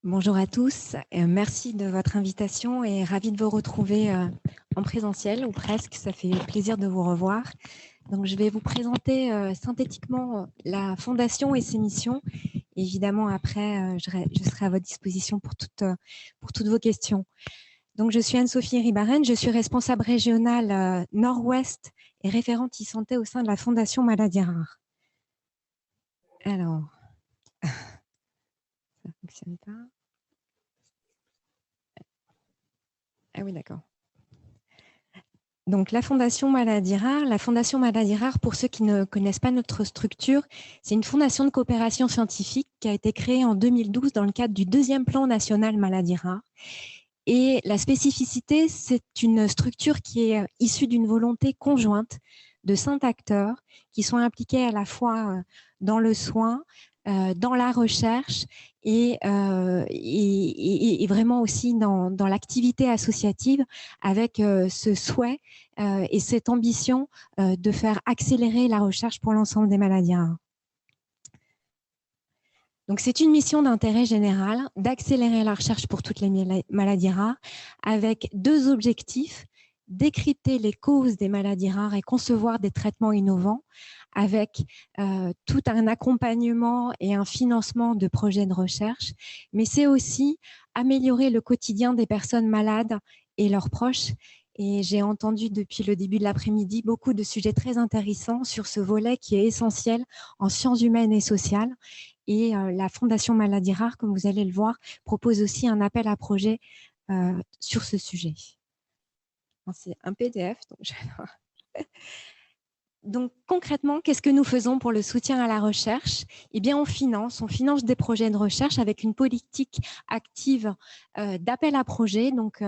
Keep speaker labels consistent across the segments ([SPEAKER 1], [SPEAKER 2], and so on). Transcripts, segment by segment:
[SPEAKER 1] Bonjour à tous, merci de votre invitation et ravie de vous retrouver en présentiel ou presque, ça fait plaisir de vous revoir. Donc, je vais vous présenter synthétiquement la Fondation et ses missions. Évidemment, après, je serai à votre disposition pour toutes vos questions. Donc, je suis Anne-Sophie Ribaren, je suis responsable régionale Nord-Ouest et référente e-santé au sein de la Fondation Maladies Rares. Alors, ça ne fonctionne pas. Ah oui, d'accord. Donc, la Fondation Maladies Rares, pour ceux qui ne connaissent pas notre structure, c'est une fondation de coopération scientifique qui a été créée en 2012 dans le cadre du 2e plan national Maladies Rares. Et la spécificité, c'est une structure qui est issue d'une volonté conjointe de 5 acteurs qui sont impliqués à la fois dans le soin, dans la recherche et vraiment aussi dans l'activité associative avec ce souhait et cette ambition de faire accélérer la recherche pour l'ensemble des maladies rares. Donc, c'est une mission d'intérêt général d'accélérer la recherche pour toutes les maladies rares avec 2 objectifs: décrypter les causes des maladies rares et concevoir des traitements innovants avec tout un accompagnement et un financement de projets de recherche, mais c'est aussi améliorer le quotidien des personnes malades et leurs proches. Et j'ai entendu depuis le début de l'après-midi beaucoup de sujets très intéressants sur ce volet qui est essentiel en sciences humaines et sociales. Et la Fondation Maladies Rares, comme vous allez le voir, propose aussi un appel à projet sur ce sujet. C'est un PDF, donc concrètement, qu'est-ce que nous faisons pour le soutien à la recherche? Eh bien, on finance des projets de recherche avec une politique active d'appel à projets, donc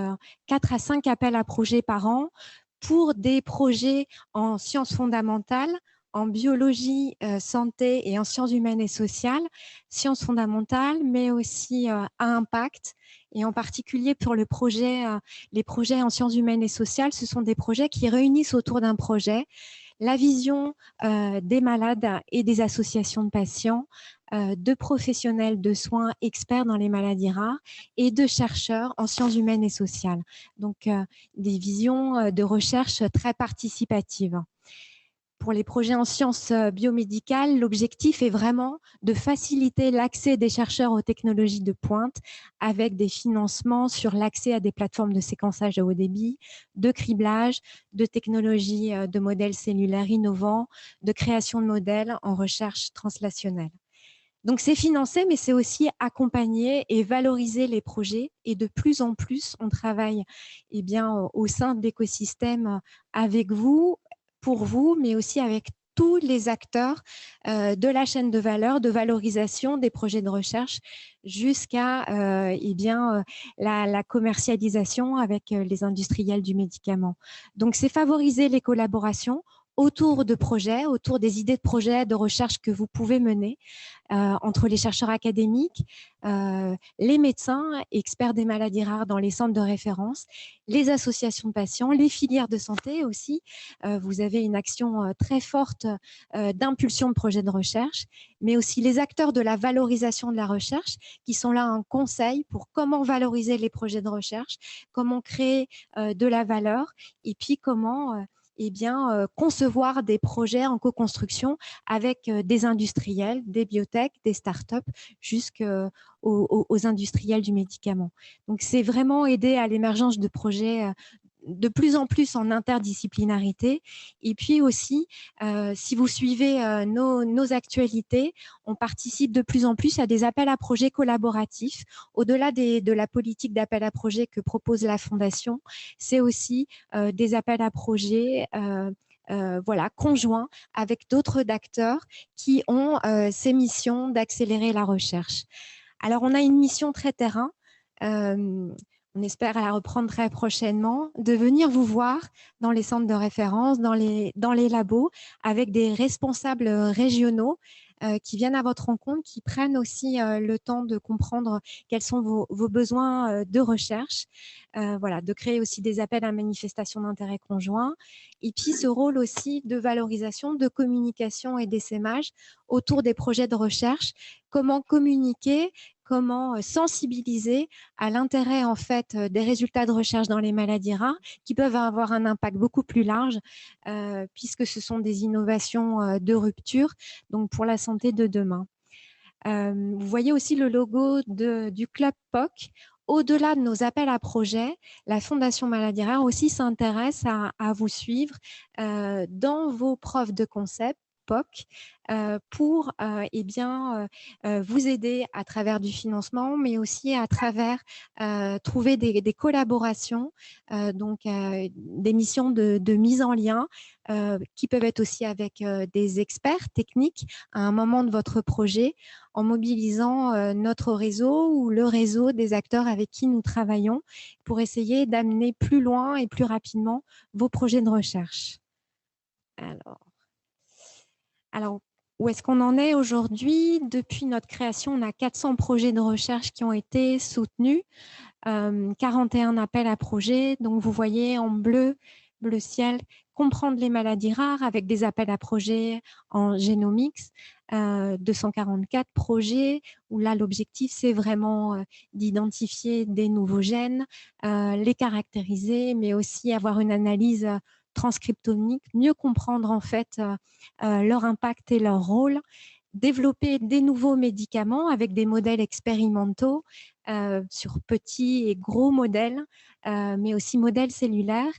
[SPEAKER 1] 4 à 5 appels à projets par an pour des projets en sciences fondamentales, en biologie, santé et en sciences humaines et sociales, sciences fondamentales, mais aussi à impact. Et en particulier pour les projets en sciences humaines et sociales, ce sont des projets qui réunissent autour d'un projet la vision des malades et des associations de patients, de professionnels de soins experts dans les maladies rares et de chercheurs en sciences humaines et sociales. Donc, des visions de recherche très participatives. Pour les projets en sciences biomédicales, l'objectif est vraiment de faciliter l'accès des chercheurs aux technologies de pointe avec des financements sur l'accès à des plateformes de séquençage à haut débit, de criblage, de technologies de modèles cellulaires innovants, de création de modèles en recherche translationnelle. Donc, c'est financé, mais c'est aussi accompagner et valoriser les projets. Et de plus en plus, on travaille au sein de l'écosystème avec vous, pour vous, mais aussi avec tous les acteurs de la chaîne de valeur, de valorisation des projets de recherche jusqu'à la commercialisation avec les industriels du médicament. Donc, c'est favoriser les collaborations autour de projets, autour des idées de projets de recherche que vous pouvez mener entre les chercheurs académiques, les médecins, experts des maladies rares dans les centres de référence, les associations de patients, les filières de santé aussi. Vous avez une action très forte d'impulsion de projets de recherche, mais aussi les acteurs de la valorisation de la recherche qui sont là en conseil pour comment valoriser les projets de recherche, comment créer de la valeur et puis comment concevoir des projets en co-construction avec des industriels, des biotech, des startups, jusqu'aux industriels du médicament. Donc, c'est vraiment aider à l'émergence de projets de plus en plus en interdisciplinarité. Et puis aussi, si vous suivez nos actualités, on participe de plus en plus à des appels à projets collaboratifs. Au-delà de la politique d'appel à projets que propose la Fondation, c'est aussi des appels à projets conjoints avec d'autres acteurs qui ont ces missions d'accélérer la recherche. Alors, on a une mission très terrain. On espère la reprendre très prochainement, de venir vous voir dans les centres de référence, dans les labos, avec des responsables régionaux qui viennent à votre rencontre, qui prennent aussi le temps de comprendre quels sont vos besoins de recherche, de créer aussi des appels à manifestation d'intérêt conjoint, et puis ce rôle aussi de valorisation, de communication et d'essaimage autour des projets de recherche, comment communiquer, comment sensibiliser à l'intérêt en fait des résultats de recherche dans les maladies rares qui peuvent avoir un impact beaucoup plus large puisque ce sont des innovations de rupture donc pour la santé de demain. Vous voyez aussi le logo du Club POC. Au-delà de nos appels à projets, la Fondation Maladies Rares aussi s'intéresse à vous suivre dans vos preuves de concept POC pour vous aider à travers du financement, mais aussi à travers trouver des collaborations, des missions de mise en lien qui peuvent être aussi avec des experts techniques à un moment de votre projet en mobilisant notre réseau ou le réseau des acteurs avec qui nous travaillons pour essayer d'amener plus loin et plus rapidement vos projets de recherche. Alors, où est-ce qu'on en est aujourd'hui? Depuis notre création, on a 400 projets de recherche qui ont été soutenus, 41 appels à projets. Donc, vous voyez en bleu ciel, comprendre les maladies rares avec des appels à projets en génomics, 244 projets où là, l'objectif, c'est vraiment d'identifier des nouveaux gènes, les caractériser, mais aussi avoir une analyse transcriptomique, mieux comprendre en fait leur impact et leur rôle, développer des nouveaux médicaments avec des modèles expérimentaux sur petits et gros modèles, mais aussi modèles cellulaires,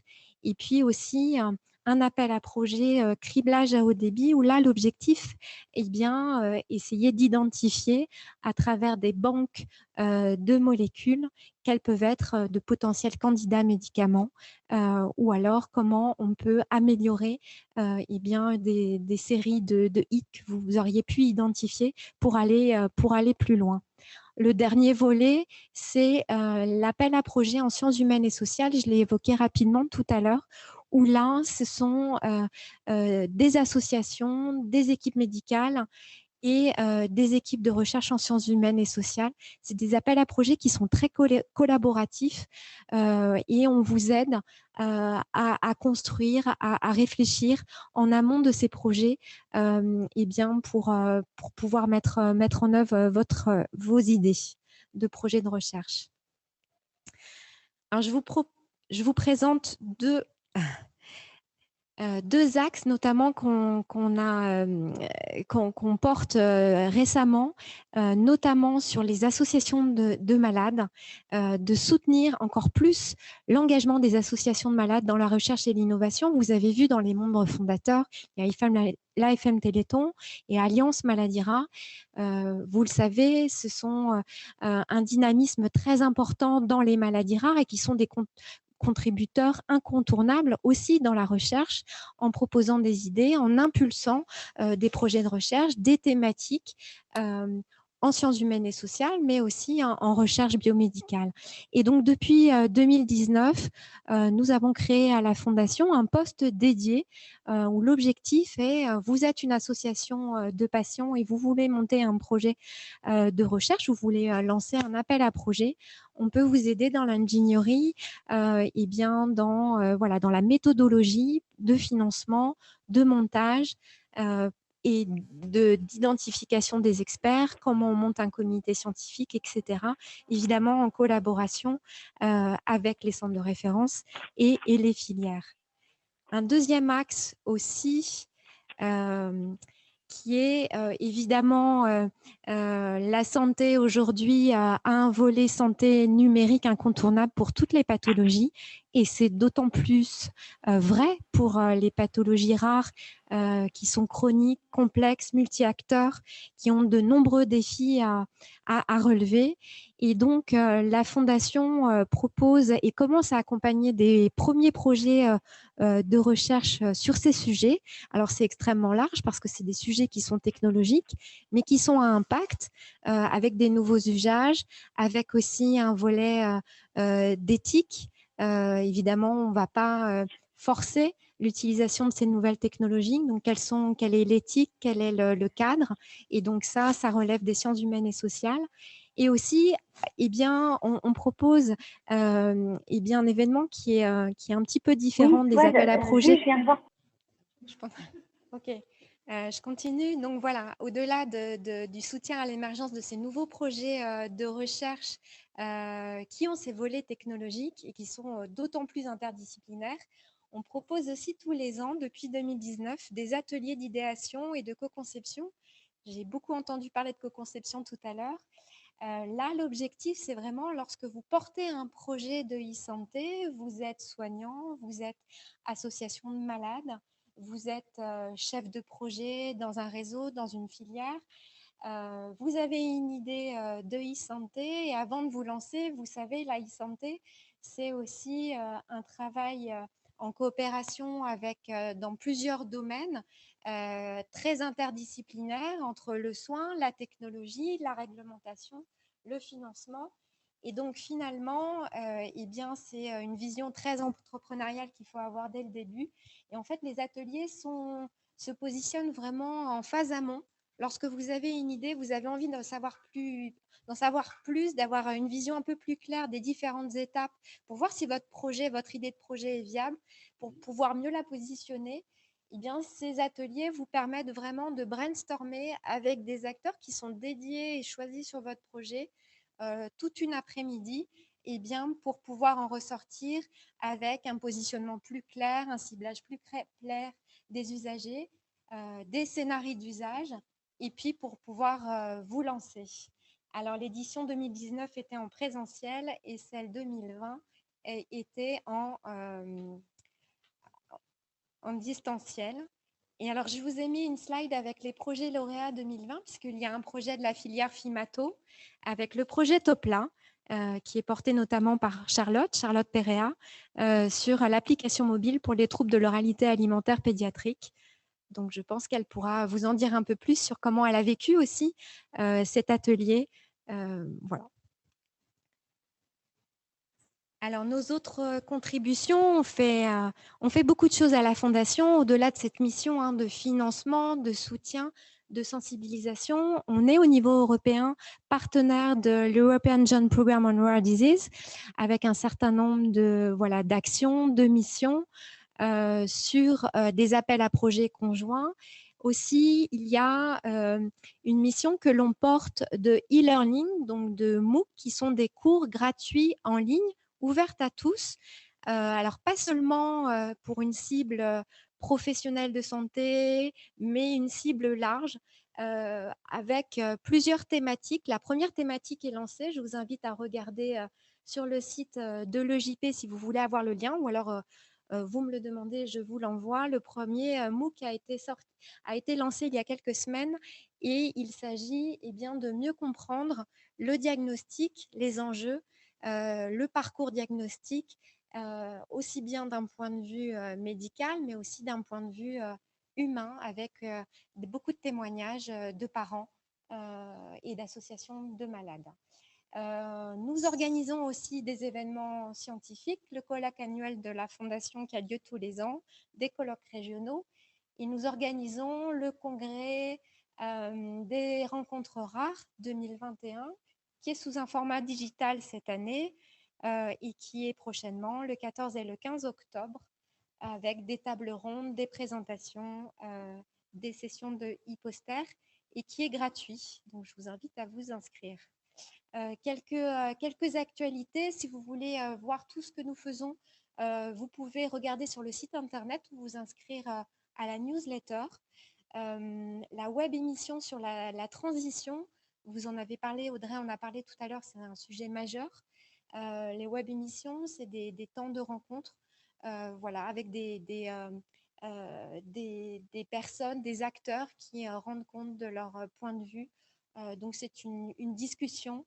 [SPEAKER 1] et puis aussi un appel à projet criblage à haut débit où là, l'objectif est bien essayer d'identifier à travers des banques de molécules quels peuvent être de potentiels candidats médicaments ou alors comment on peut améliorer des séries de hits que vous auriez pu identifier pour aller plus loin. Le dernier volet, c'est l'appel à projet en sciences humaines et sociales. Je l'ai évoqué rapidement tout à l'heure, où là, ce sont des associations, des équipes médicales et des équipes de recherche en sciences humaines et sociales. C'est des appels à projets qui sont très collaboratifs et on vous aide à construire, à réfléchir en amont de ces projets pour pouvoir mettre en œuvre vos idées de projets de recherche. Alors, je vous présente deux axes notamment qu'on porte récemment, notamment sur les associations de malades, de soutenir encore plus l'engagement des associations de malades dans la recherche et l'innovation. Vous avez vu dans les membres fondateurs, il y a l'AFM Téléthon et Alliance Maladies Rares. Vous le savez, ce sont un dynamisme très important dans les maladies rares et qui sont des contributeurs incontournables aussi dans la recherche en proposant des idées, en impulsant des projets de recherche, des thématiques en sciences humaines et sociales, mais aussi en recherche biomédicale. Et donc, depuis 2019, nous avons créé à la Fondation un poste dédié où l'objectif est, vous êtes une association de patients et vous voulez monter un projet de recherche, vous voulez lancer un appel à projet, on peut vous aider dans l'ingénierie, dans la méthodologie de financement, de montage, et d'identification des experts, comment on monte un comité scientifique, etc. Évidemment, en collaboration avec les centres de référence et les filières. Un deuxième axe aussi, qui est évidemment la santé aujourd'hui a un volet santé numérique incontournable pour toutes les pathologies et c'est d'autant plus vrai pour les pathologies rares qui sont chroniques, complexes, multi-acteurs, qui ont de nombreux défis à relever. Et donc, la Fondation propose et commence à accompagner des premiers projets de recherche sur ces sujets. Alors, c'est extrêmement large parce que c'est des sujets qui sont technologiques, mais qui sont à impact avec des nouveaux usages, avec aussi un volet d'éthique. Évidemment, on ne va pas forcer l'utilisation de ces nouvelles technologies. Donc, quelle est l'éthique, quel est le cadre? Et donc, ça relève des sciences humaines et sociales. Et aussi, on propose un événement qui est un petit peu différent des appels à projets.
[SPEAKER 2] Je viens de voir.
[SPEAKER 1] Ok. Je continue. Donc voilà, au-delà du soutien à l'émergence de ces nouveaux projets de recherche qui ont ces volets technologiques et qui sont d'autant plus interdisciplinaires, on propose aussi tous les ans, depuis 2019, des ateliers d'idéation et de co-conception. J'ai beaucoup entendu parler de co-conception tout à l'heure. Là, l'objectif, c'est vraiment lorsque vous portez un projet de e-santé, vous êtes soignant, vous êtes association de malades, vous êtes chef de projet dans un réseau, dans une filière, vous avez une idée de e-santé et avant de vous lancer, vous savez, la e-santé, c'est aussi un travail en coopération avec, dans plusieurs domaines très interdisciplinaires entre le soin, la technologie, la réglementation, le financement. Et donc finalement, eh bien, c'est une vision très entrepreneuriale qu'il faut avoir dès le début. Et en fait, les ateliers se positionnent vraiment en phase amont. Lorsque vous avez une idée, vous avez envie d'en savoir plus, d'avoir une vision un peu plus claire des différentes étapes pour voir si votre projet, votre idée de projet est viable, pour pouvoir mieux la positionner. Eh bien, ces ateliers vous permettent vraiment de brainstormer avec des acteurs qui sont dédiés et choisis sur votre projet toute une après-midi eh bien, pour pouvoir en ressortir avec un positionnement plus clair, un ciblage plus clair des usagers, des scénarios d'usage et puis pour pouvoir vous lancer. Alors, l'édition 2019 était en présentiel et celle 2020 était en distanciel. Et alors, je vous ai mis une slide avec les projets lauréats 2020, puisqu'il y a un projet de la filière FIMATO avec le projet Topla, qui est porté notamment par Charlotte Perea, sur l'application mobile pour les troubles de l'oralité alimentaire pédiatrique. Donc, je pense qu'elle pourra vous en dire un peu plus sur comment elle a vécu aussi cet atelier. Voilà. Alors, nos autres contributions, on fait beaucoup de choses à la Fondation, au-delà de cette mission de financement, de soutien, de sensibilisation. On est au niveau européen partenaire de l'European Joint Programme on Rare Disease, avec un certain nombre d'actions, de missions sur des appels à projets conjoints. Aussi, il y a une mission que l'on porte de e-learning, donc de MOOC, qui sont des cours gratuits en ligne, ouvertes à tous. Alors, pas seulement pour une cible professionnelle de santé, mais une cible large. Avec plusieurs thématiques. La première thématique est lancée. Je vous invite à regarder sur le site de l'EJP si vous voulez avoir le lien, ou alors vous me le demandez, je vous l'envoie. Le premier MOOC a été lancé il y a quelques semaines et il s'agit bien, de mieux comprendre le diagnostic, les enjeux, le parcours diagnostique, aussi bien d'un point de vue médical, mais aussi d'un point de vue humain, avec beaucoup de témoignages de parents et d'associations de malades. Nous organisons aussi des événements scientifiques, le colloque annuel de la Fondation qui a lieu tous les ans, des colloques régionaux, et nous organisons le congrès des rencontres rares 2021, qui est sous un format digital cette année et qui est prochainement le 14 et le 15 octobre, avec des tables rondes, des présentations, des sessions de e-poster, et qui est gratuit. Donc, je vous invite à vous inscrire. Quelques actualités. Si vous voulez voir tout ce que nous faisons, vous pouvez regarder sur le site internet ou vous inscrire à la newsletter. La web émission sur la transition, vous en avez parlé, Audrey en a parlé tout à l'heure, c'est un sujet majeur. Les web émissions, c'est des temps de rencontre avec des personnes, des acteurs qui rendent compte de leur point de vue. Donc, c'est une discussion.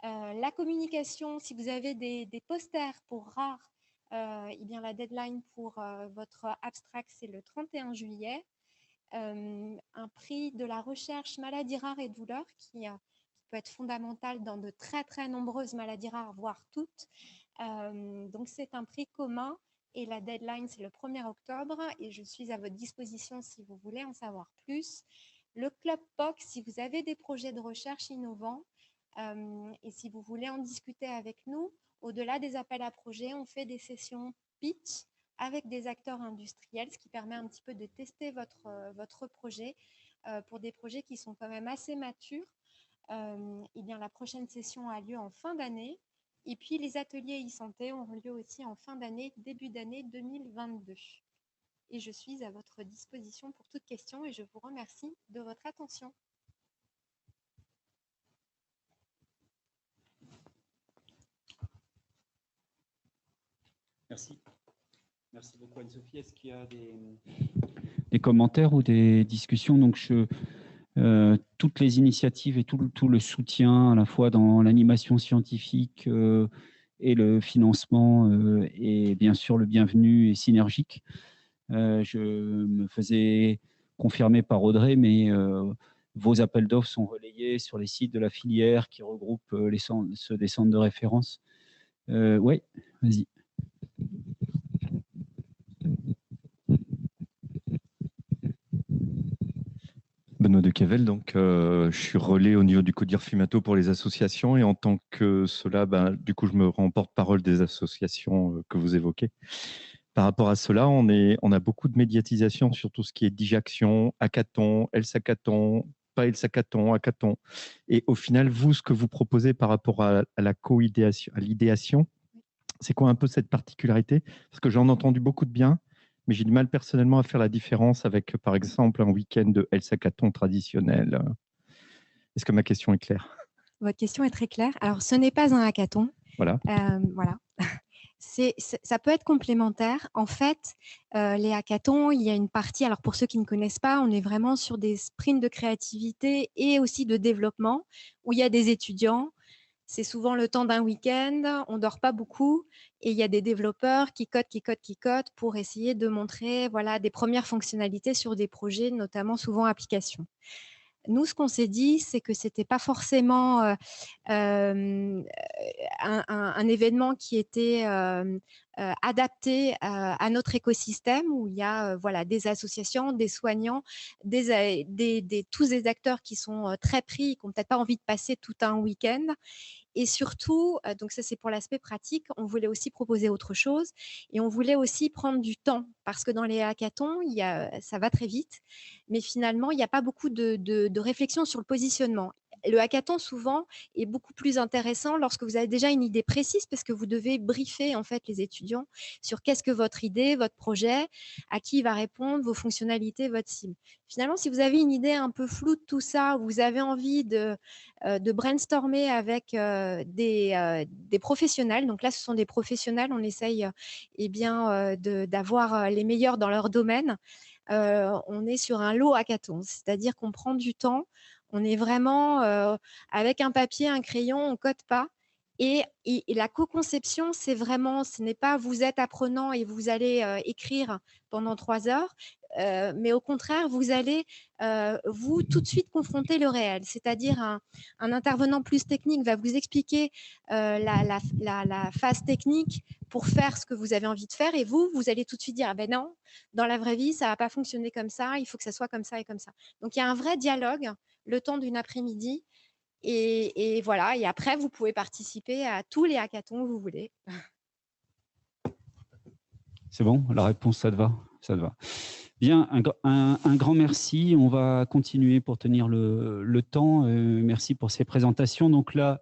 [SPEAKER 1] La communication, si vous avez des posters pour rare, bien, la deadline pour votre abstract, c'est le 31 juillet. Un prix de la recherche maladies rares et douleurs qui peut être fondamental dans de très, très nombreuses maladies rares, voire toutes. Donc, c'est un prix commun et la deadline, c'est le 1er octobre et je suis à votre disposition si vous voulez en savoir plus. Le Club POC, si vous avez des projets de recherche innovants et si vous voulez en discuter avec nous, au-delà des appels à projets, on fait des sessions pitch avec des acteurs industriels, ce qui permet un petit peu de tester votre projet pour des projets qui sont quand même assez matures. Eh bien, la prochaine session a lieu en fin d'année. Et puis, les ateliers e-santé auront lieu aussi en fin d'année, début d'année 2022. Et je suis à votre disposition pour toute question et je vous remercie de votre attention.
[SPEAKER 2] Merci. Merci beaucoup Anne-Sophie. Est-ce qu'il y a des commentaires ou des discussions? Donc, toutes les initiatives et tout le soutien à la fois dans l'animation scientifique et le financement est bien sûr le bienvenu et synergique. Je me faisais confirmer par Audrey, mais vos appels d'offres sont relayés sur les sites de la filière qui regroupent ceux des centres de référence. Oui, vas-y.
[SPEAKER 3] Benoît de Cavel, donc je suis relais au niveau du CODIR Fumato pour les associations et en tant que cela, du coup, je me rends porte-parole des associations que vous évoquez. Par rapport à cela, on a beaucoup de médiatisation sur tout ce qui est Dijaction, hackathon, Elsacathon, pas Elsacathon, hackathon. Et au final, vous, ce que vous proposez par rapport à la co-idéation, à l'idéation, c'est quoi un peu cette particularité? Parce que j'en ai entendu beaucoup de bien, mais j'ai du mal personnellement à faire la différence avec, par exemple, un week-end de Elsacathon traditionnel. Est-ce que ma question est claire?
[SPEAKER 1] Votre question est très claire. Alors, ce n'est pas un hackathon.
[SPEAKER 3] Voilà.
[SPEAKER 1] Voilà. Ça peut être complémentaire. En fait, les hackathons, il y a une partie, alors pour ceux qui ne connaissent pas, on est vraiment sur des sprints de créativité et aussi de développement où il y a des étudiants. C'est souvent le temps d'un week-end, on ne dort pas beaucoup et il y a des développeurs qui codent pour essayer de montrer voilà, des premières fonctionnalités sur des projets, notamment souvent applications. Nous, ce qu'on s'est dit, c'est que ce n'était pas forcément un événement qui était adapté à notre écosystème où il y a voilà, des associations, des soignants, tous des acteurs qui sont très pris, qui n'ont peut-être pas envie de passer tout un week-end. Et surtout, donc ça c'est pour l'aspect pratique, on voulait aussi proposer autre chose et on voulait aussi prendre du temps parce que dans les hackathons, ça va très vite, mais finalement, il n'y a pas beaucoup de réflexion sur le positionnement. Le hackathon, souvent, est beaucoup plus intéressant lorsque vous avez déjà une idée précise parce que vous devez briefer en fait les étudiants sur qu'est-ce que votre idée, votre projet, à qui il va répondre, vos fonctionnalités, votre cible. Finalement, si vous avez une idée un peu floue de tout ça, vous avez envie de brainstormer avec des professionnels. Donc là, ce sont des professionnels. On essaye d'avoir les meilleurs dans leur domaine. On est sur un lot hackathon, c'est-à-dire qu'on prend du temps. On est vraiment avec un papier, un crayon, on ne code pas. Et la co-conception, c'est vraiment, ce n'est pas vous êtes apprenant et vous allez écrire pendant 3 heures, mais au contraire, vous allez vous tout de suite confronter le réel. C'est-à-dire un intervenant plus technique va vous expliquer la phase technique pour faire ce que vous avez envie de faire et vous allez tout de suite dire ah ben non, dans la vraie vie, ça ne va pas fonctionner comme ça, il faut que ça soit comme ça et comme ça. Donc, il y a un vrai dialogue le temps d'une après-midi. Et voilà, et après, vous pouvez participer à tous les hackathons que vous voulez.
[SPEAKER 2] C'est bon, la réponse, ça te va? Ça te va. Bien, un grand merci. On va continuer pour tenir le temps. Merci pour ces présentations. Donc là,